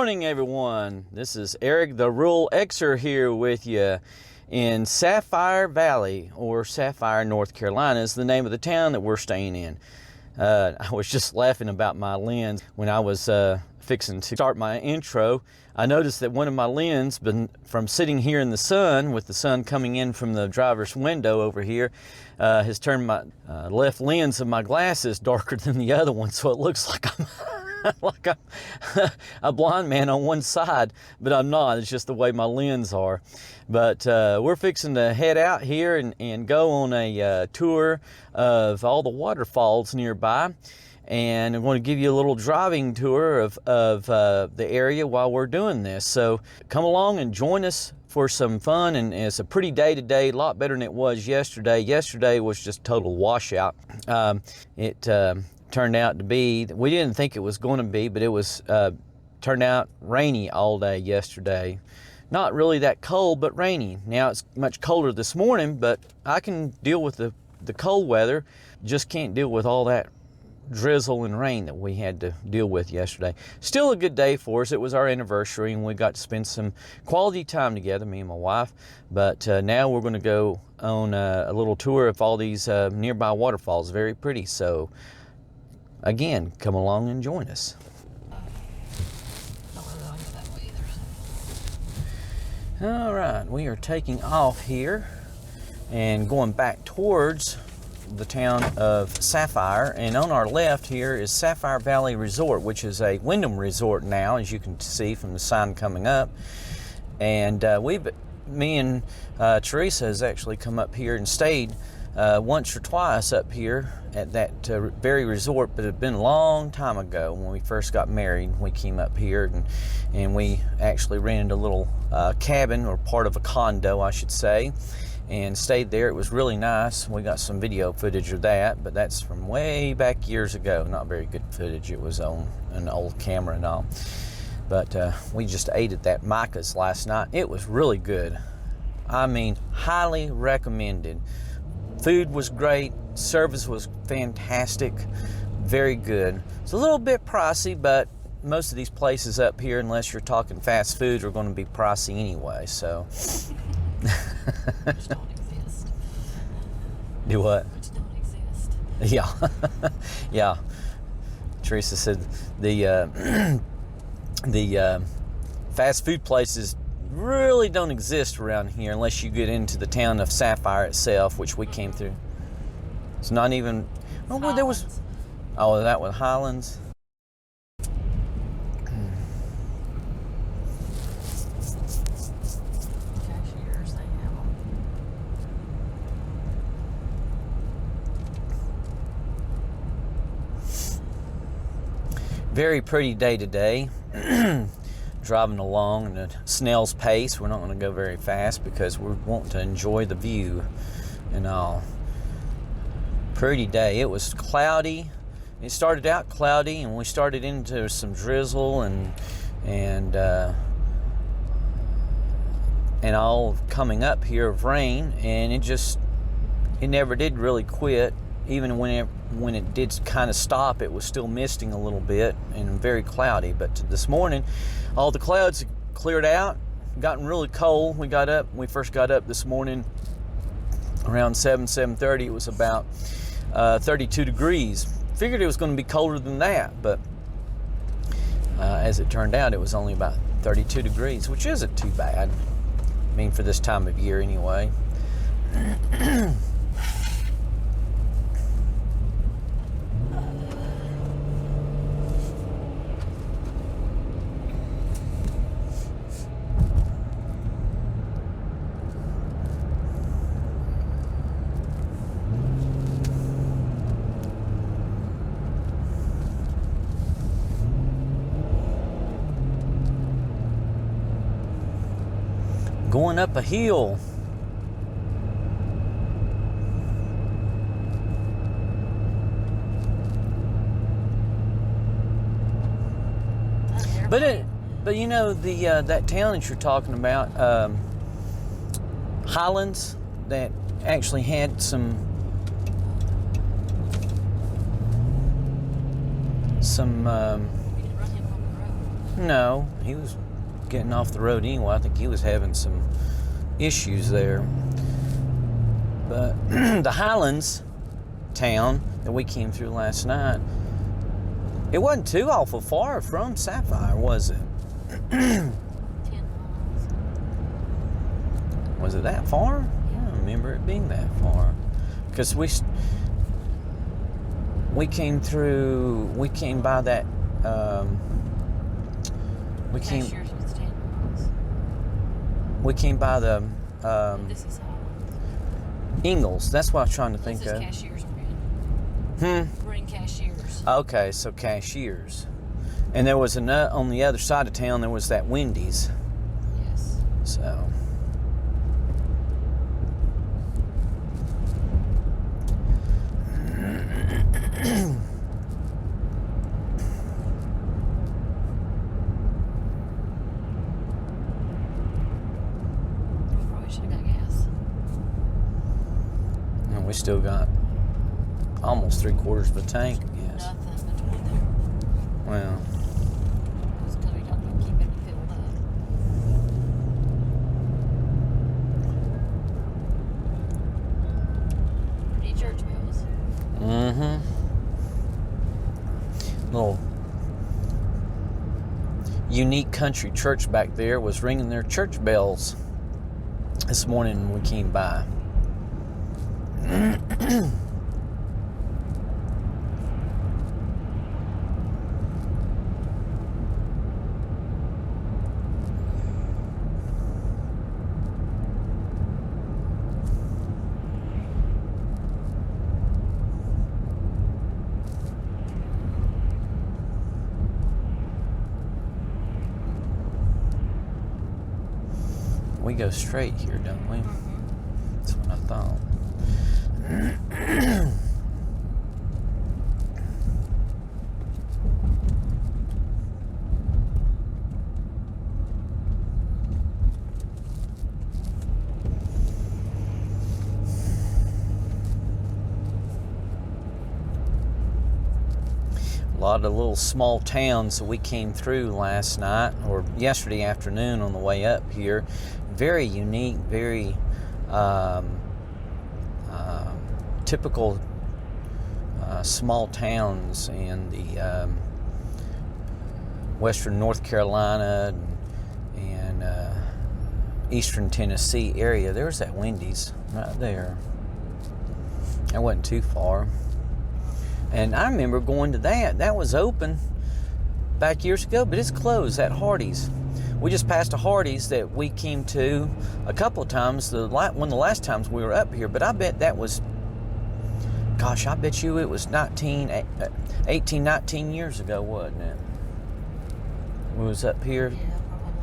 morning, everyone. This is Eric the Rural Xer here with you in Sapphire Valley, or Sapphire, North Carolina is the name of the town that we're staying in. I was just laughing about my lens when I was fixing to start my intro. I noticed that one of my lenses, from sitting here in the sun, with the sun coming in from the driver's window over here, has turned my left lens of my glasses darker than the other one, so it looks like I'm like I'm a blind man on one side, but I'm not. It's just the way my lens are. But we're fixing to head out here and go on a tour of all the waterfalls nearby. And I want to give you a little driving tour of the area while we're doing this. So come along and join us for some fun. And it's a pretty day today, a lot better than it was yesterday. Yesterday was just total washout. It turned out to be, we didn't think it was going to be, but it was turned out rainy all day yesterday. Not really that cold, but rainy. Now it's much colder this morning, but I can deal with the cold weather. Just can't deal with all that drizzle and rain that we had to deal with yesterday. Still a good day for us. It was our anniversary and we got to spend some quality time together, me and my wife. But now we're going to go on a little tour of all these nearby waterfalls. Very pretty. So again, come along and join us. All right, we are taking off here and going back towards the town of Sapphire, and on our left here is Sapphire Valley Resort, which is a Wyndham resort now, as you can see from the sign coming up. And me and Teresa has actually come up here and stayed once or twice up here at that very resort, but it had been a long time ago when we first got married. We came up here and we actually rented a little cabin, or part of a condo I should say, and stayed there. It was really nice. We got some video footage of that, but that's from way back years ago. Not very good footage. It was on an old camera and all. But we just ate at that Micah's last night. It was really good. I mean, highly recommended. Food was great, service was fantastic, very good. It's a little bit pricey, but most of these places up here, unless you're talking fast food, are going to be pricey anyway, so. Which don't exist. Do what? Which don't exist. Yeah, yeah. Teresa said the fast food places really don't exist around here unless you get into the town of Sapphire itself, which we came through. It's not even. Oh, there was. Oh, that was Highlands. Cashiers, they have them. Very pretty day today. Driving along at a snail's pace. We're not going to go very fast because we want to enjoy the view and all. Pretty day. It was cloudy. It started out cloudy and we started into some drizzle and all coming up here of rain, and it never did really quit. Even when it did kind of stop, it was still misting a little bit and very cloudy. But this morning, all the clouds cleared out, gotten really cold. We first got up this morning around 7:30. It was about 32 degrees. Figured it was going to be colder than that, but as it turned out, it was only about 32 degrees, which isn't too bad. I mean, for this time of year anyway. Going up a hill. But you know that town that you're talking about, Highlands, that actually had some We could run him on the road. No, he was getting off the road anyway. I think he was having some issues there. But the Highlands town that we came through last night, it wasn't too awful far from Sapphire, was it? 10 miles. Was it that far? I don't remember it being that far. Because we came by that, Cashiers was 10 miles. we came by the This is Highlands. Ingalls. That's what I was trying to think This is of. Cashiers we're in. We're in Cashiers. Okay, so Cashiers. And there was on the other side of town, there was that Wendy's. Yes. So. We probably should have got gas. And we still got almost 3/4 of a tank, I guess. Nothing between there. Well, Just because we don't keep it filled up. Pretty church bells. little unique country church back there was ringing their church bells this morning when we came by. We go straight here, don't we? That's what I thought. A lot of little small towns that we came through last night or yesterday afternoon on the way up here. Very unique, very typical small towns in the western North Carolina and eastern Tennessee area. There's that Wendy's right there. That wasn't too far. And I remember going to that. That was open back years ago, but it's closed, that Hardee's. We just passed a Hardee's that we came to a couple of times, one of the last times we were up here, but I bet that was, gosh, I bet you it was 18, 19 years ago, wasn't it? We was up here. Yeah, probably.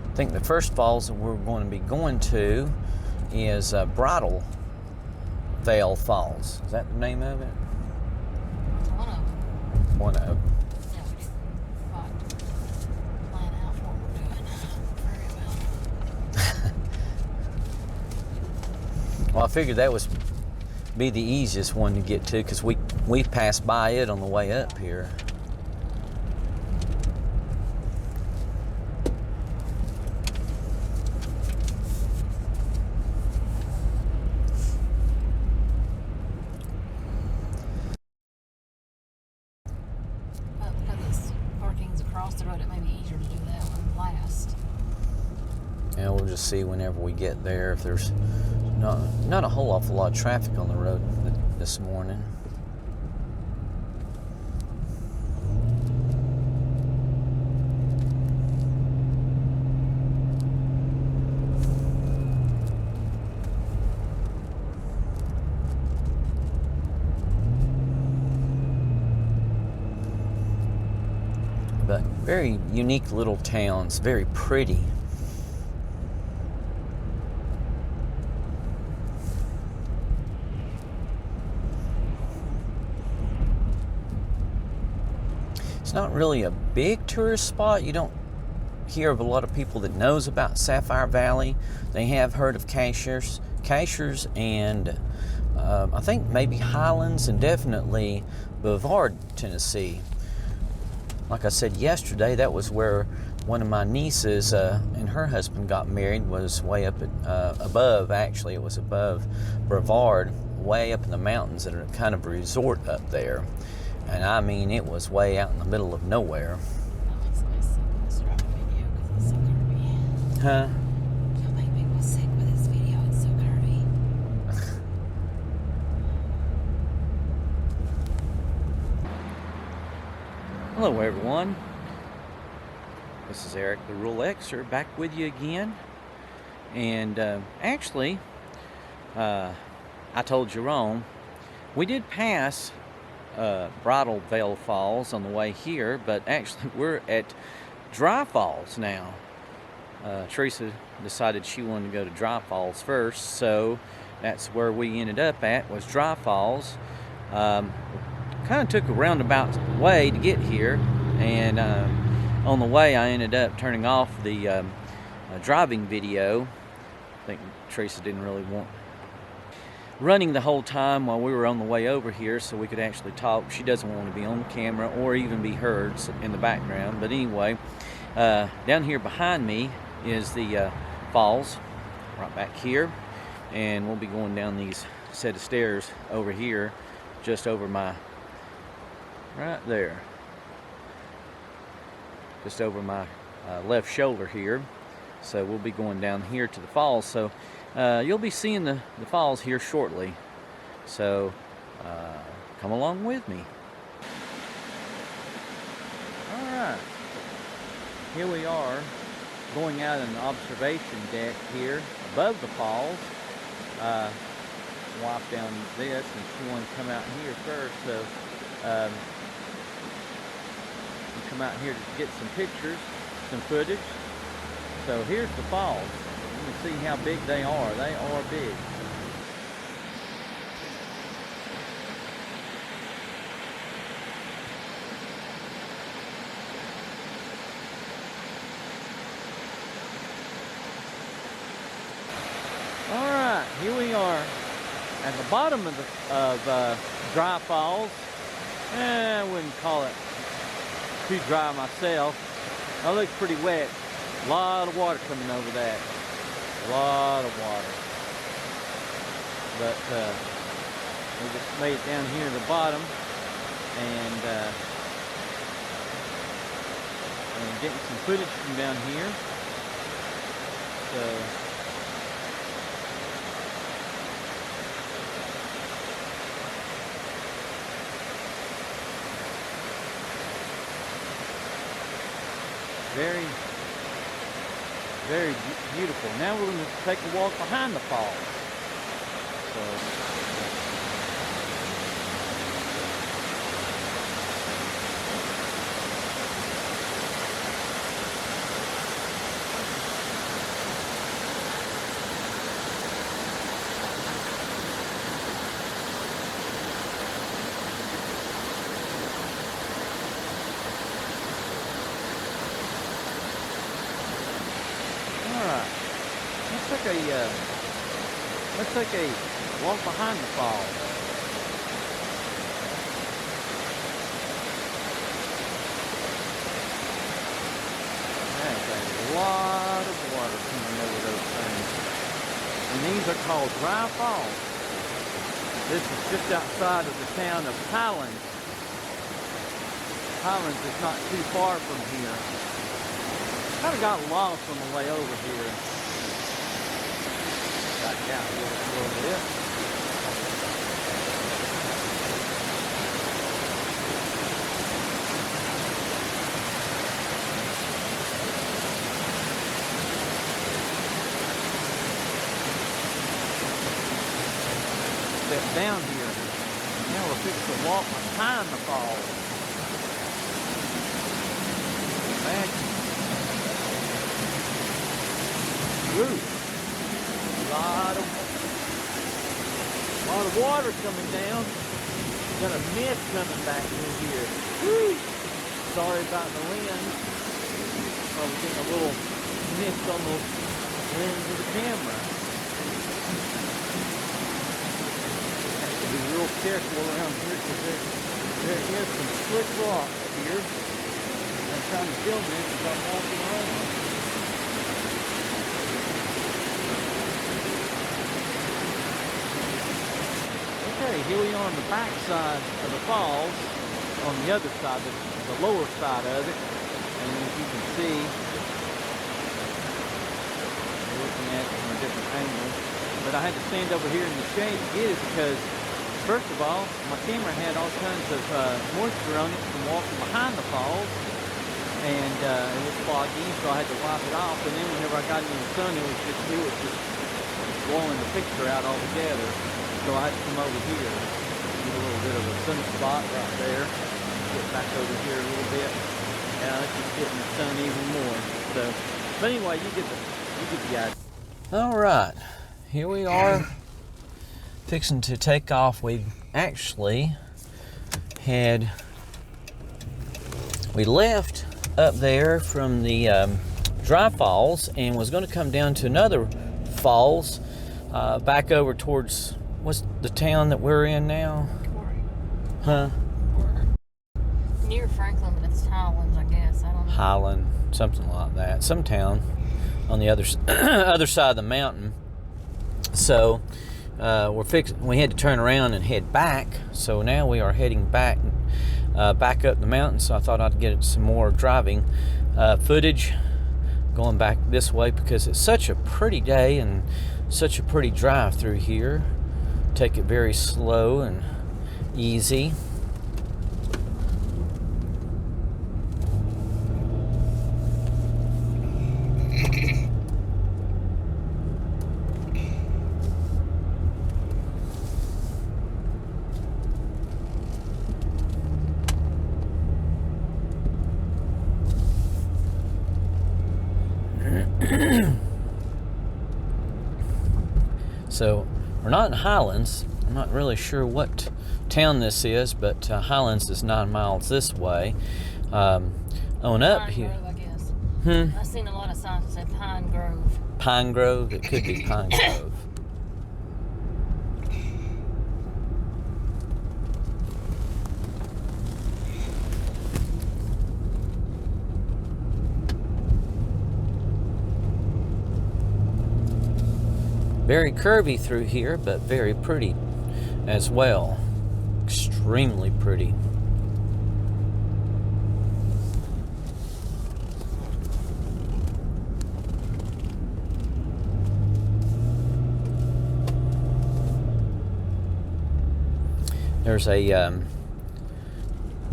I think the first falls that we're going to be going to is Bridal Veil Falls. Is that the name of it? One of them. One of them. Yeah, we didn't quite plan out what we're doing very well. Well, I figured that was be the easiest one to get to because we passed by it on the way up here. But because parking's across the road, it may be easier to do that one last. And we'll just see whenever we get there if there's not a whole awful lot of traffic on the road this morning. But very unique little towns, very pretty. It's not really a big tourist spot. You don't hear of a lot of people that knows about Sapphire Valley. They have heard of Cashers and I think maybe Highlands and definitely Brevard, Tennessee. Like I said yesterday, that was where one of my nieces and her husband got married, was way up at, above, actually, it was above Brevard, way up in the mountains at a kind of resort up there. And I mean, it was way out in the middle of nowhere. That looks nice. Let's drop a video because it's so curvy. Huh? You'll make people sick with this video. It's so curvy. Hello everyone, this is Eric the Rural Xer back with you again, and actually I told you wrong. We did pass Bridal Veil Falls on the way here, but actually we're at Dry Falls now. Teresa decided she wanted to go to Dry Falls first, so that's where we ended up at, was Dry Falls. Kind of took a roundabout way to get here, and on the way I ended up turning off the driving video. I think Teresa didn't really want running the whole time while we were on the way over here, so we could actually talk. She doesn't want to be on camera or even be heard in the background. But anyway, down here behind me is the falls, right back here, and we'll be going down these set of stairs over here, just over my right there, just over my left shoulder here. So we'll be going down here to the falls. So you'll be seeing the falls here shortly. So come along with me. Alright, here we are going out on an observation deck here above the falls. Wipe down this, and she wanted to come out here first, so we come out here to get some pictures, some footage. So here's the falls. You can see how big they are. They are big. All right, here we are at the bottom of Dry Falls. I wouldn't call it too dry myself. It looks pretty wet. A lot of water coming over that. A lot of water. But we just made it down here to the bottom, and getting some footage from down here. So very, very beautiful. Now we're going to take a walk behind the falls. Let's take a walk behind the falls. That's a lot of water coming over those things. And these are called Dry Falls. This is just outside of the town of Highlands. Highlands is not too far from here. Kind of got lost on the way over here. Back out a little bit. Step down here. Now we're fixing to walk behind the falls. Imagine. Woo. A lot of water coming down. Got a mist coming back in here. Woo! Sorry about the wind. Probably getting a little mist on the lens of the camera. Have to be real careful around here because there is some slick rock here. I'm trying to film this as I'm walking around. Okay, here we are on the back side of the falls, on the other side, the lower side of it. And as you can see, we're looking at it from a different angle. But I had to stand over here in the shade to get it because, first of all, my camera had all kinds of moisture on it from walking behind the falls. And it was foggy, so I had to wipe it off. And then whenever I got in the sun, it was just blowing the picture out altogether. So I had to come over here, get a little bit of a sun spot right there. Get back over here a little bit. Yeah, it's just getting the sun even more. So, but anyway, you get the idea. All right, here we are, fixing to take off. We actually we left up there from the dry falls and was going to come down to another falls back over towards, what's the town that we're in now? Huh? We're near Franklin, but it's Highlands, I guess. I don't know. Highland, something like that. Some town on the other other side of the mountain. So we had to turn around and head back. So now we are heading back back up the mountain. So I thought I'd get some more driving footage going back this way because it's such a pretty day and such a pretty drive through here. Take it very slow and easy. So we're not in Highlands. I'm not really sure what town this is, but Highlands is 9 miles this way. On up Pine here. Grove, I guess. I've seen a lot of signs that say Pine Grove. Pine Grove. It could be Pine Grove. Very curvy through here, but very pretty as well. Extremely pretty. There's a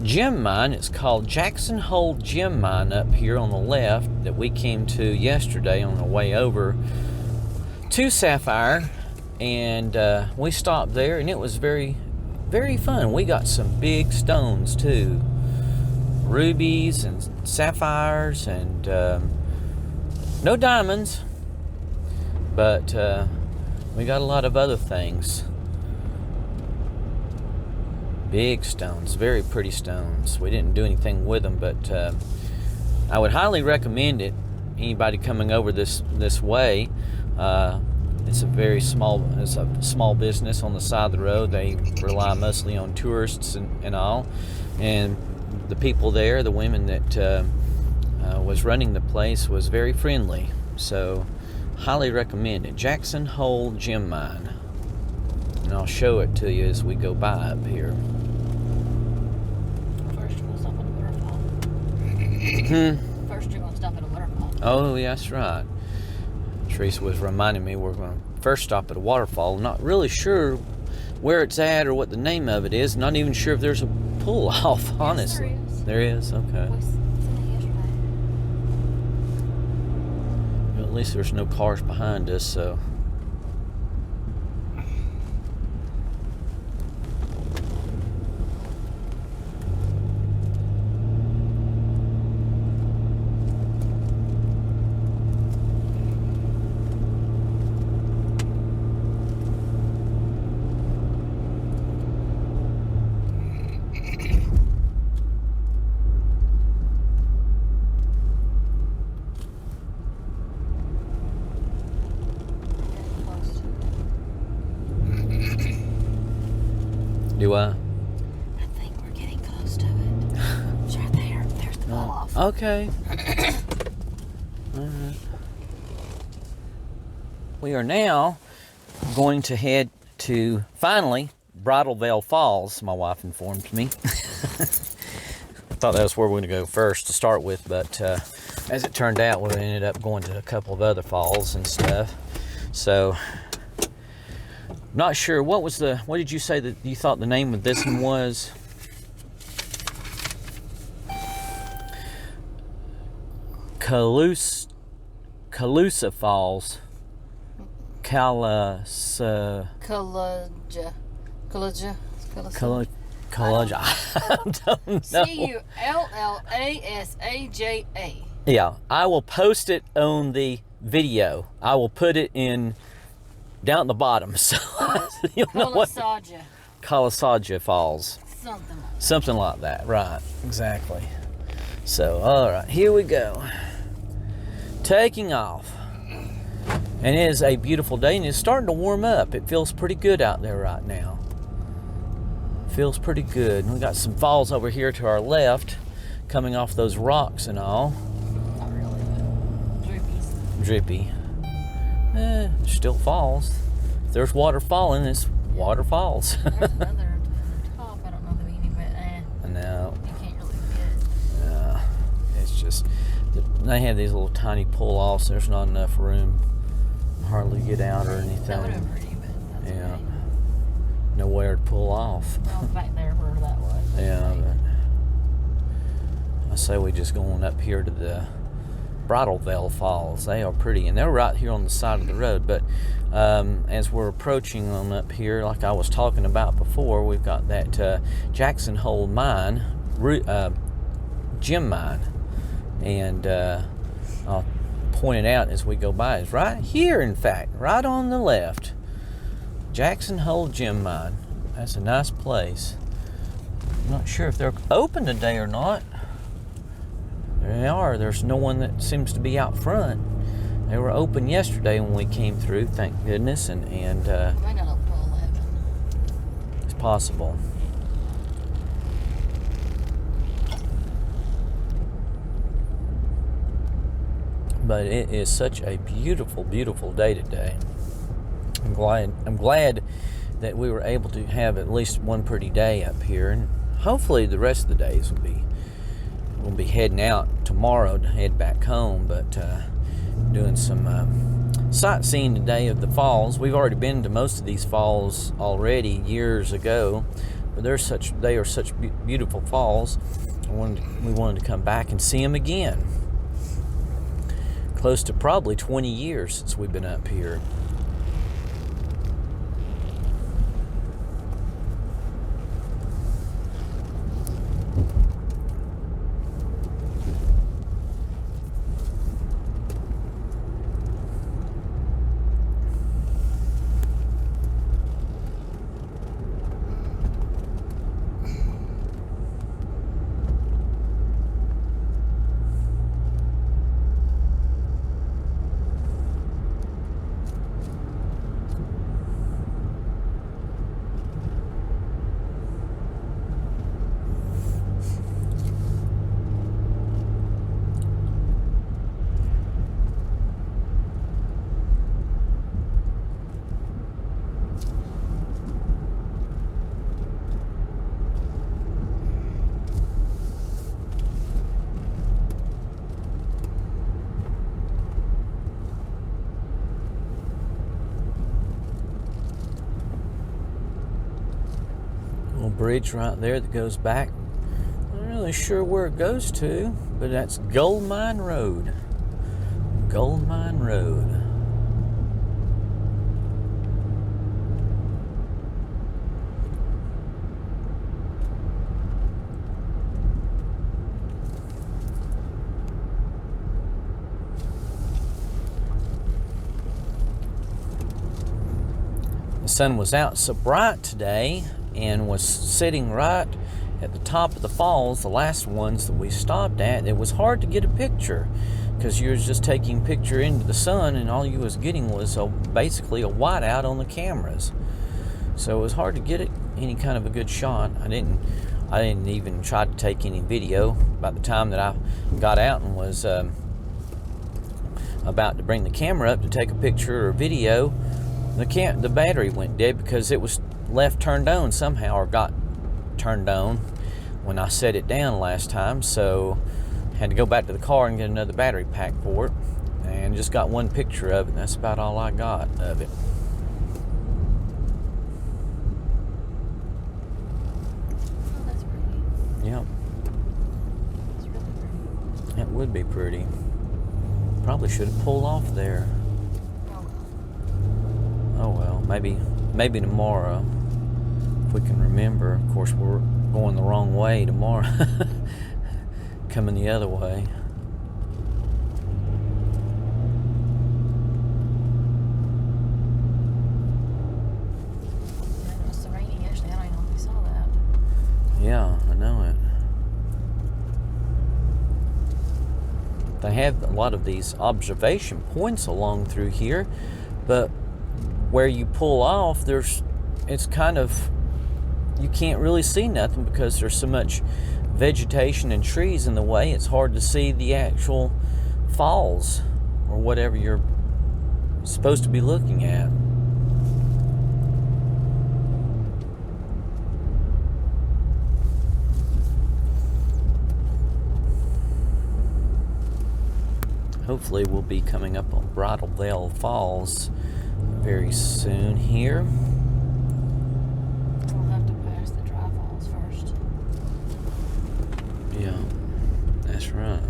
gem mine. It's called Jackson Hole Gem Mine up here on the left that we came to yesterday on the way over to Sapphire, and we stopped there, and it was very, very fun. We got some big stones too, rubies and sapphires, and no diamonds, but we got a lot of other things. Big stones, very pretty stones. We didn't do anything with them, but I would highly recommend it. Anybody coming over this way. It's a small business on the side of the road. They rely mostly on tourists and all. And the people there, the women that was running the place, was very friendly. So, highly recommend it. Jackson Hole Gem Mine. And I'll show it to you as we go by up here. First, you're going to stop at a waterfall. First, you're going to stop at a waterfall. Oh, yeah, that's right. Teresa was reminding me we're going to first stop at a waterfall. Not really sure where it's at or what the name of it is. Not even sure if there's a pull off, honestly. Yes, there is. Okay. We seen it yesterday. Well, at least there's no cars behind us, so. Okay. All right. We are now going to head to, finally, Bridal Veil Falls, my wife informed me. I thought that was where we were going to go first to start with, but as it turned out, we ended up going to a couple of other falls and stuff. So, not sure. What did you say that you thought the name of this one was? Calusa Falls. Kaluja. I don't know. Cullasaja. Yeah, I will post it on the video. I will put it in down at the bottom, so you'll know what. Calusaja Falls. Something like that. Right. Exactly. So, all right, here we go. Taking off. And it is a beautiful day, and it's starting to warm up. It feels pretty good out there right now. Feels pretty good. And we got some falls over here to our left, coming off those rocks and all. Not really, but Drippy. Still falls. If there's water falling, it's water falls. there's another on top. I don't know the meaning, but No. you can't really get. Yeah. It's just, they have these little tiny pull-offs. There's not enough room. Hardly get out or anything. That would have been pretty, but that's okay. Nowhere to pull off. Well, back there where that was. Yeah, but I say we just going up here to the Bridal Veil Falls. They are pretty, and they're right here on the side of the road. But as we're approaching them up here, like I was talking about before, we've got that Jackson Hole mine, gem mine, and I'll point it out as we go by. It's right here, in fact, right on the left. Jackson Hole Gem Mine. That's a nice place. I'm not sure if they're open today or not. There they are. There's no one that seems to be out front. They were open yesterday when we came through, thank goodness, and Might not open till 11. it's possible. But it is such a beautiful, beautiful day today. I'm glad that we were able to have at least one pretty day up here, and hopefully the rest of the days we'll be heading out tomorrow to head back home. But doing some sightseeing today of the falls. We've already been to most of these falls already years ago, but they are such beautiful falls. We wanted to come back and see them again. Close to probably 20 years since we've been up here. Bridge right there that goes back. I'm not really sure where it goes to, but that's Gold Mine Road. Gold Mine Road. The sun was out so bright today and was sitting right at the top of the falls, the last ones that we stopped at. It was hard to get a picture because you was just taking picture into the sun, and all you was getting was basically a whiteout on the cameras. So it was hard to get any kind of a good shot. I didn't I didn't even try to take any video. By the time that I got out and was about to bring the camera up to take a picture or video, the battery went dead because it was left turned on somehow, or got turned on when I set it down last time. So had to go back to the car and get another battery pack for it, and just got one picture of it, and that's about all I got of it. Oh, that's pretty. Yep. It's really pretty. That would be pretty. Probably should have pulled off there. Oh, Oh well, maybe tomorrow, if we can remember. Of course, we're going the wrong way tomorrow. Coming the other way. yeah, it was so rainy yesterday. I don't even know if we saw that. Yeah, I know it. They have a lot of these observation points along through here, but where you pull off, it's kind of, you can't really see nothing because there's so much vegetation and trees in the way. It's hard to see the actual falls or whatever you're supposed to be looking at. Hopefully we'll be coming up on Bridal Veil Falls very soon here. We'll have to pass the dry falls first. Yeah, that's right.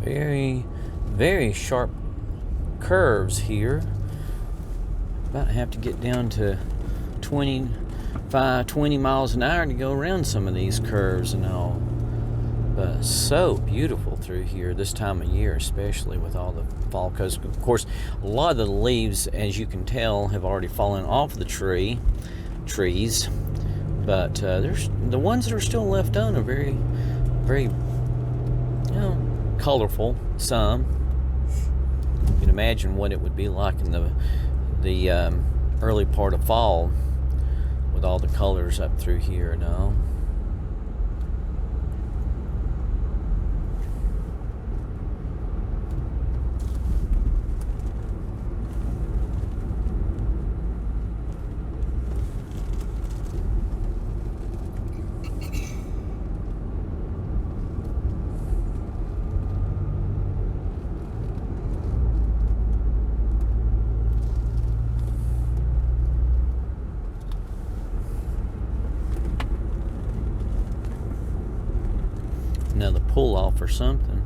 Very, very sharp curves here. About to have to get down to 20 miles an hour to go around some of these curves and all. But so beautiful through here this time of year, especially with all the fall, because of course a lot of the leaves, as you can tell, have already fallen off the trees. But there's the ones that are still left on are very, very, colorful. Some, you can imagine what it would be like in the early part of fall with all the colors up through here and all. Another pull off or something.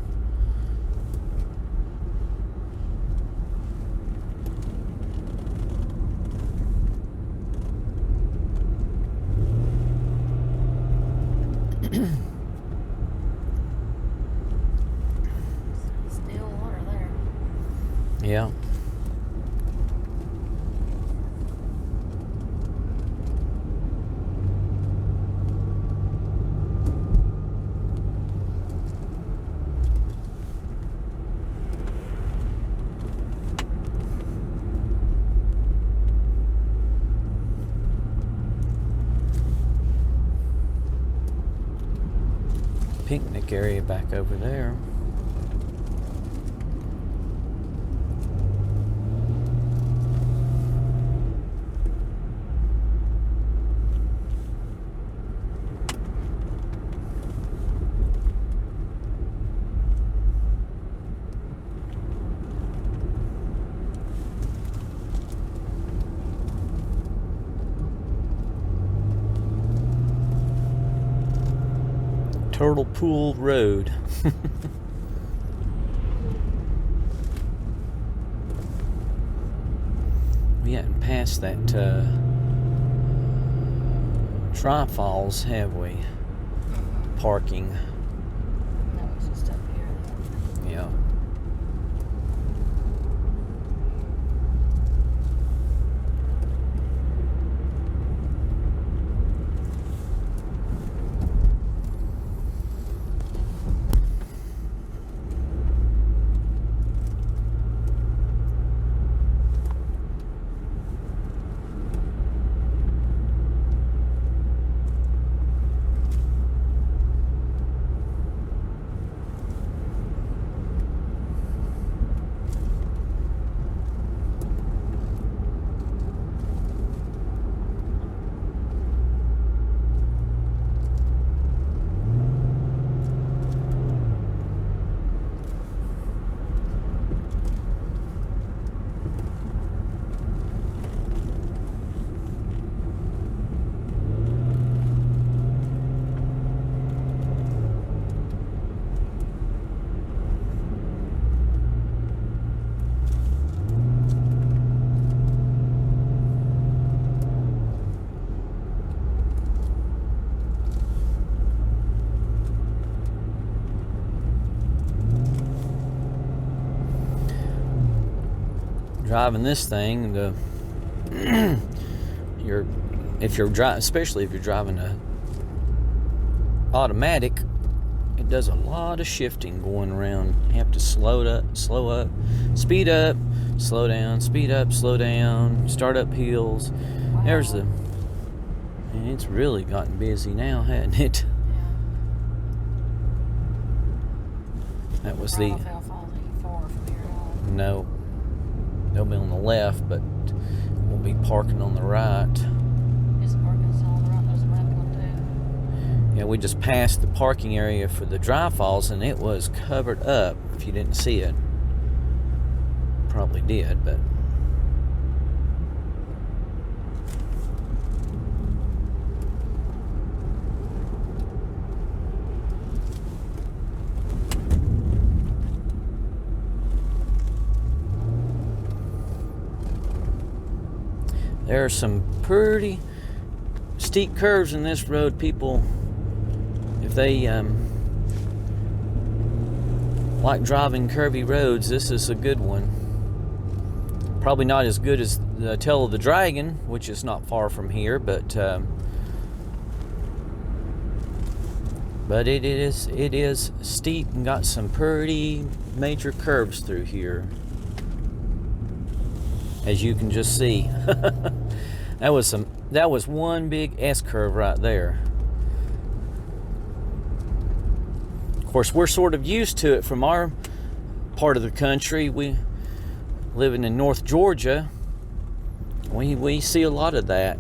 Still water there. Yeah. Picnic area back over there. Turtle Pool Road. We hadn't passed that Dry Falls, have we? Parking. No, it's just up here. Yeah. Driving this thing, especially if you're driving a automatic, it does a lot of shifting going around. You have to slow up, speed up, slow down, speed up, slow down, start up hills. Wow. There's the. And it's really gotten busy now, hasn't it? Yeah. That was Right off Alphonse 84 from here on. No. They'll be on the left, but we'll be parking on the right. Is the parking still on the right? There's a left one too. Yeah, we just passed the parking area for the Dry Falls, and it was covered up. If you didn't see it, probably did, but. There are some pretty steep curves in this road. People, if they like driving curvy roads, this is a good one. Probably not as good as the Tail of the Dragon, which is not far from here, but it is steep and got some pretty major curves through here, as you can just see. That was one big S curve right there. Of course, we're sort of used to it from our part of the country. We living in North Georgia, we see a lot of that.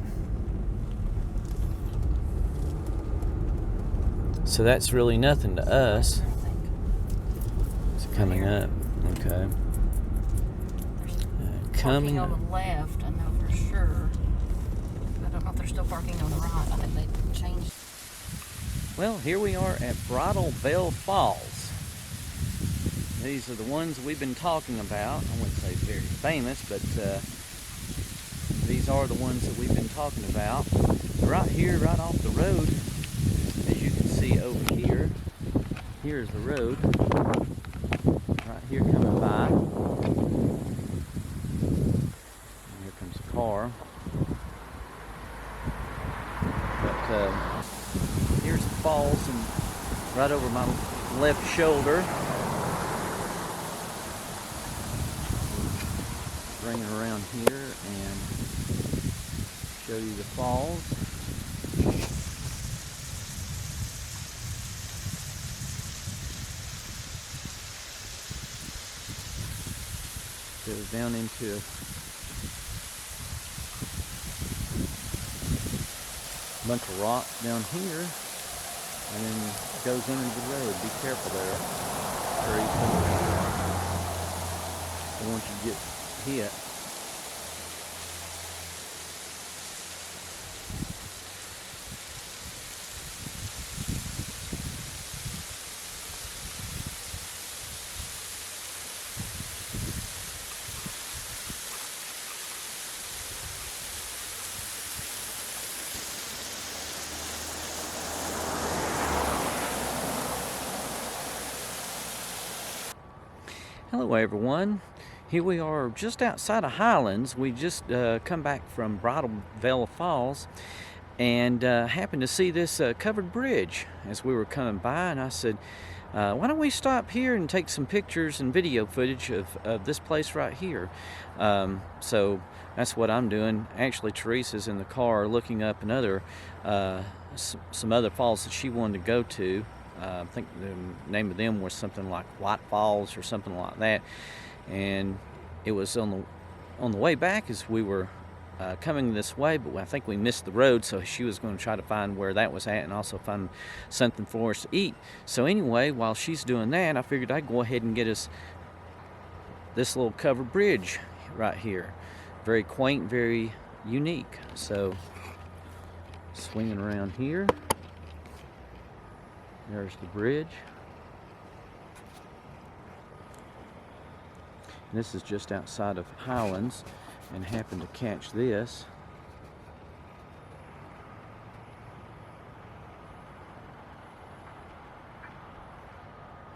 So that's really nothing to us. It's coming up. Okay. Coming Parking on up. the left, I know for sure. I don't know if they're still parking on the right. I think they changed. Well, here we are at Bridal Veil Falls. These are the ones we've been talking about. I wouldn't say very famous, but these are the ones that we've been talking about. Right here, right off the road, as you can see over here, here's the road. Right here coming by. Here comes a car. But here's the falls, and right over my left shoulder. Bring it around here and show you the falls. Goes down into a bunch of rocks down here, and then goes under the road. Be careful there. Trees coming down. Don't want you to get hit. Hello everyone. Here we are just outside of Highlands. We just come back from Waterfalls Falls and happened to see this covered bridge as we were coming by, and I said, why don't we stop here and take some pictures and video footage of this place right here. So that's what I'm doing. Actually, Teresa's in the car looking up another some other falls that she wanted to go to. I think the name of them was something like Waterfalls or something like that, and it was on the way back as we were coming this way, but I think we missed the road, so she was going to try to find where that was at and also find something for us to eat. So anyway, while she's doing that, I figured I'd go ahead and get us this little covered bridge right here. Very quaint, very unique. So swinging around here. There's the bridge. This is just outside of Highlands, and happened to catch this.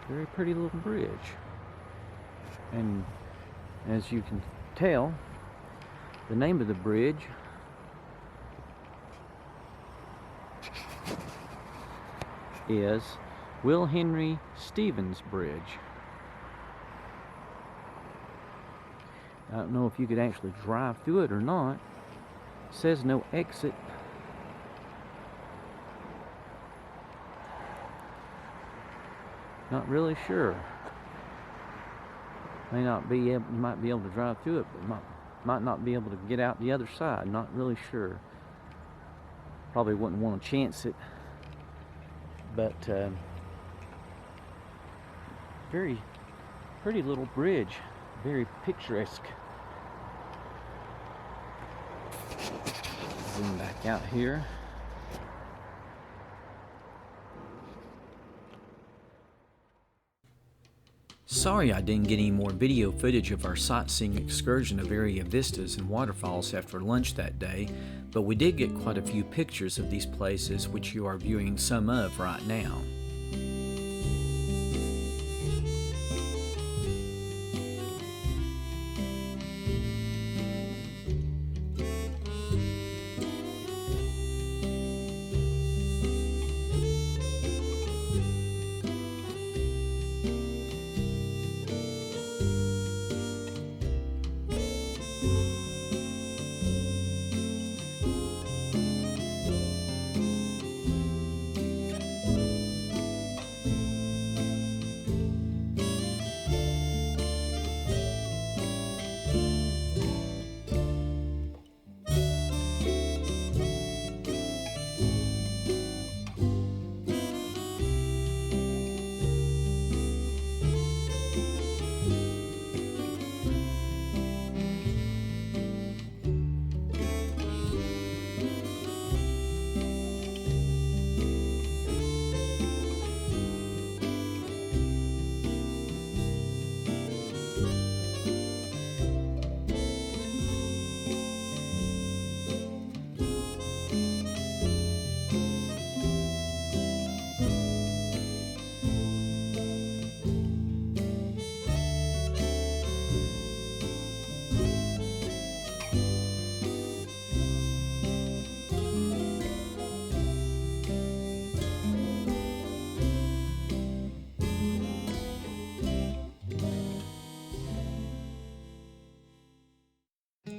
Very pretty little bridge. And as you can tell, the name of the bridge is Will Henry Stevens Bridge. I don't know if you could actually drive through it or not. It says no exit. Not really sure. You might be able to drive through it, but might not be able to get out the other side. Not really sure. Probably wouldn't want to chance it. But very pretty little bridge, very picturesque. Zoom back out here. Sorry I didn't get any more video footage of our sightseeing excursion of area vistas and waterfalls after lunch that day, but we did get quite a few pictures of these places, which you are viewing some of right now.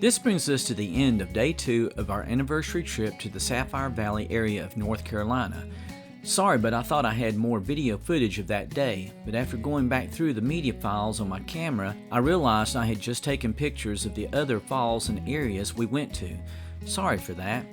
This brings us to the end of day 2 of our anniversary trip to the Sapphire Valley area of North Carolina. Sorry, but I thought I had more video footage of that day, but after going back through the media files on my camera, I realized I had just taken pictures of the other falls and areas we went to. Sorry for that.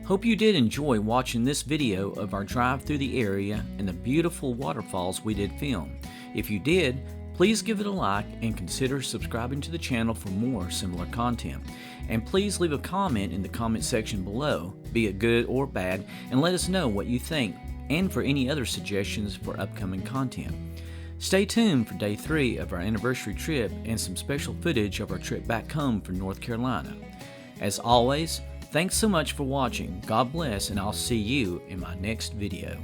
Hope you did enjoy watching this video of our drive through the area and the beautiful waterfalls we did film. If you did, please give it a like and consider subscribing to the channel for more similar content. And please leave a comment in the comment section below, be it good or bad, and let us know what you think and for any other suggestions for upcoming content. Stay tuned for day 3 of our anniversary trip and some special footage of our trip back home from North Carolina. As always, thanks so much for watching. God bless, and I'll see you in my next video.